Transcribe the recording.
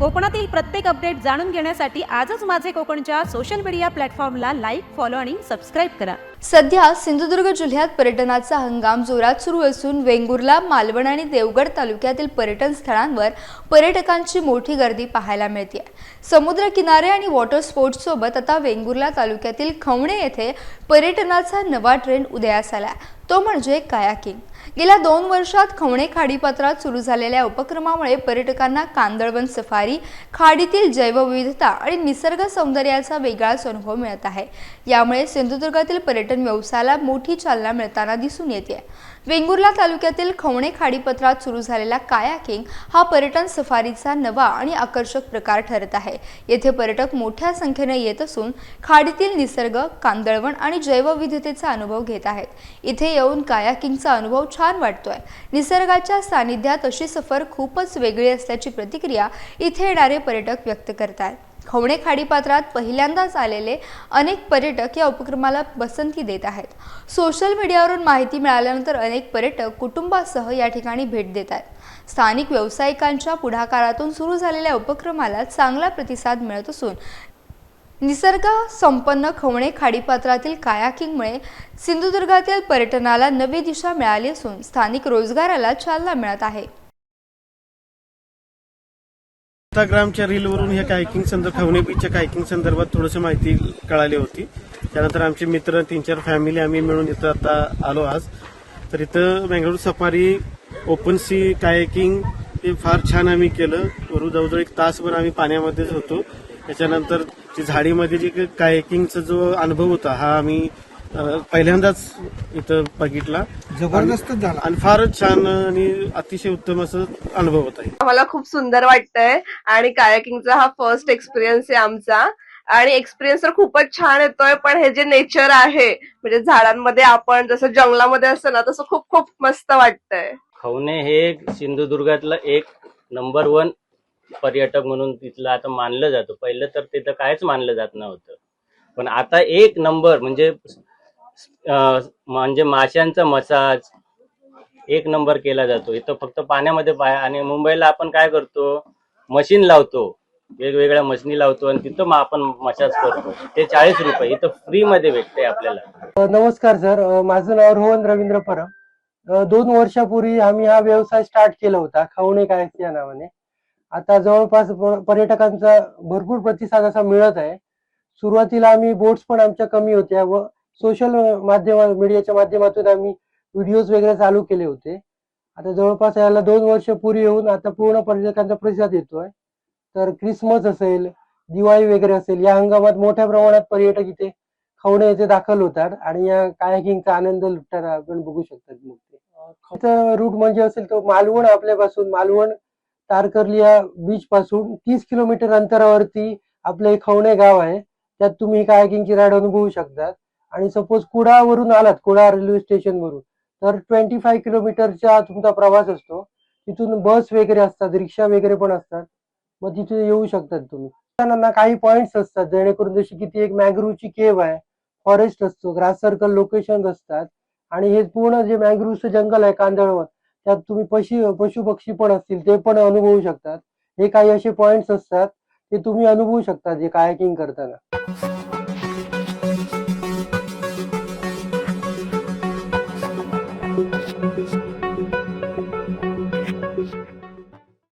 कोकणातील प्रत्येक अपडेट जाणून घेण्यासाठी आजच माझे कोकणच्या सोशल मीडिया प्लॅटफॉर्मला लाईक, फॉलो आणि सबस्क्राईब करा। सध्या सिंधुदुर्ग जिल्ह्यात पर्यटनाचा हंगाम जोरात सुरू असून वेंगुर्ला, मालवण आणि देवगड तालुक्यातील पर्यटन स्थळांवर पर्यटकांची मोठी गर्दी पाहायला मिळते। समुद्र किनारे आणि वॉटर स्पोर्ट्स सोबत आता वेंगुर्ला तालुक्यातील खवणे येथे पर्यटनाचा नवा ट्रेंड उदयास आला, तो म्हणजे कायाकिंग। गेल्या 2 वर्षात खवणे खाडीपात्रात सुरू झालेल्या उपक्रमामुळे पर्यटकांना कांदळवन सफारी, खाडीतील जैवविविधता आणि निसर्ग सौंदर्याचा वेगळाच अनुभव मिळत आहे। यामुळे सिंधुदुर्गातील पर्यटन व्यवसायाला मोठी चालना मिळताना दिसून येते। वेंगुर्ला तालुक्यातील खवणे खाडीपत्रात सुरू झालेला कायाकिंग हा पर्यटन सफारीचा नवा आणि आकर्षक प्रकार ठरत आहे। येथे पर्यटक मोठ्या संख्येने येत असून खाडीतील निसर्ग, कांदळवन आणि जैवविविधतेचा अनुभव घेत आहेत। इथे येऊन कायाकिंगचा अनुभव छान वाटतोय। निसर्गाच्या सानिध्यात अशी सफर खूपच वेगळी असल्याची प्रतिक्रिया इथे येणारे पर्यटक व्यक्त करतात। खवणे खाडीपात्रात पहिल्यांदाच आलेले अनेक पर्यटक या उपक्रमाला पसंती देत आहेत। सोशल मीडियावरून माहिती मिळाल्यानंतर अनेक पर्यटक कुटुंबासह या ठिकाणी भेट देत आहेत। स्थानिक व्यावसायिकांच्या पुढाकारातून सुरू झालेल्या उपक्रमाला चांगला प्रतिसाद मिळत असून निसर्ग संपन्न खवणे खाडीपात्रातील कायाकिंगमुळे सिंधुदुर्गातील पर्यटनाला नवी दिशा मिळाली असून स्थानिक रोजगाराला चालना मिळत आहे। इंस्टाग्रामच्या रीलवरून हे कायकिंग खवणे बीचच्या कायकिंग संदर्भात थोडीशी माहिती कळाली होती। त्यानंतर आमचे मित्र 3-4 फॅमिली आम्ही मिळून इथं आता आलो आज। तर इथं Bengaluru safari, open sea kayaking हे फार छान आम्ही केलं। जवळजवळ 1 तासभर आम्ही पाण्यामध्येच होतो। त्याच्यानंतर झाडीमध्ये जे कायकिंगचा जो अनुभव होता हा आम्ही पहिल्यांदाच इथं बघितला। जबरदस्त झाला आणि फारच छान आणि अतिशय उत्तम असं अनुभव होता। आम्हाला खूप सुंदर वाटतंय आणि कायाकिंगचा हा फर्स्ट एक्सपिरियन्स आहे आमचा आणि एक्सपिरियन्स तर खूपच छान येतोय। पण हे जे नेचर आहे म्हणजे झाडांमध्ये आपण जसं जंगलामध्ये असतं ना तसं खूप खूप मस्त वाटतंय। खवणे हे सिंधुदुर्गातलं एक नंबर 1 पर्यटक म्हणून तिथलं आता मानलं जातं। पहिलं तर तिथं कायच मानलं जात नव्हतं, पण आता 1 नंबर म्हणजे माशांचा मसाज 1 नंबर केला जातो इथं। फक्त पाण्यामध्ये आणि मुंबईला आपण काय करतो, मशीन लावतो, वेगवेगळ्या मशीनी लावतो आणि तिथं आपण मसाज करतो। ते 40 रुपये इथं फ्री मध्ये भेटते आपल्याला। नमस्कार सर, माझं नाव रोहन रवींद्र परब। 2 वर्षापूर्वी आम्ही हा व्यवसाय स्टार्ट केला होता खवणे कायक या नावाने। आता जवळपास पर्यटकांचा भरपूर प्रतिसाद असा मिळत आहे। सुरुवातीला आम्ही बोट्स पण आमच्या कमी होत्या व सोशल मीडियाच्या माध्यमातून आम्ही व्हिडिओज वगैरे चालू केले होते। आता जवळपास याला 2 वर्ष पूर्ण येऊन आता पूर्ण पर्यटकांचा प्रतिसाद येतोय। तर क्रिसमस असेल, दिवाळी वगैरे असेल, या हंगामात मोठ्या प्रमाणात पर्यटक इथे खवणे येथे दाखल होतात आणि या कायाकिंगचा आनंद लुटताना आपण बघू शकतात। मग रूट म्हणजे असेल तो मालवण, आपल्यापासून मालवण तारकर्ली या बीच पासून 30 किलोमीटर अंतरावरती आपले एक खवणे गाव आहे। त्यात तुम्ही कायाकिंगची राईड अनुभवू शकतात। आणि सपोज कुडावरून आलात, कुडा रेल्वे स्टेशन वरून, तर 25 किलोमीटरचा तुमचा प्रवास असतो। तिथून बस वगैरे असतात, रिक्षा वगैरे पण असतात, मग तिथे येऊ शकतात तुम्ही। त्यांना काही पॉइंट्स असतात जेणेकरून, जशी की ती एक मॅंग्रोव्हची केव्ह आहे, फॉरेस्ट असतो, ग्रास सर्कल लोकेशन असतात आणि हे पूर्ण जे मॅंग्रोव्हचं जंगल आहे कांदळवन, त्यात तुम्ही पशु पक्षी पण असतील ते पण अनुभवू शकतात। हे काही असे पॉइंट्स असतात ते तुम्ही अनुभवू शकता जे कायाकिंग करताना।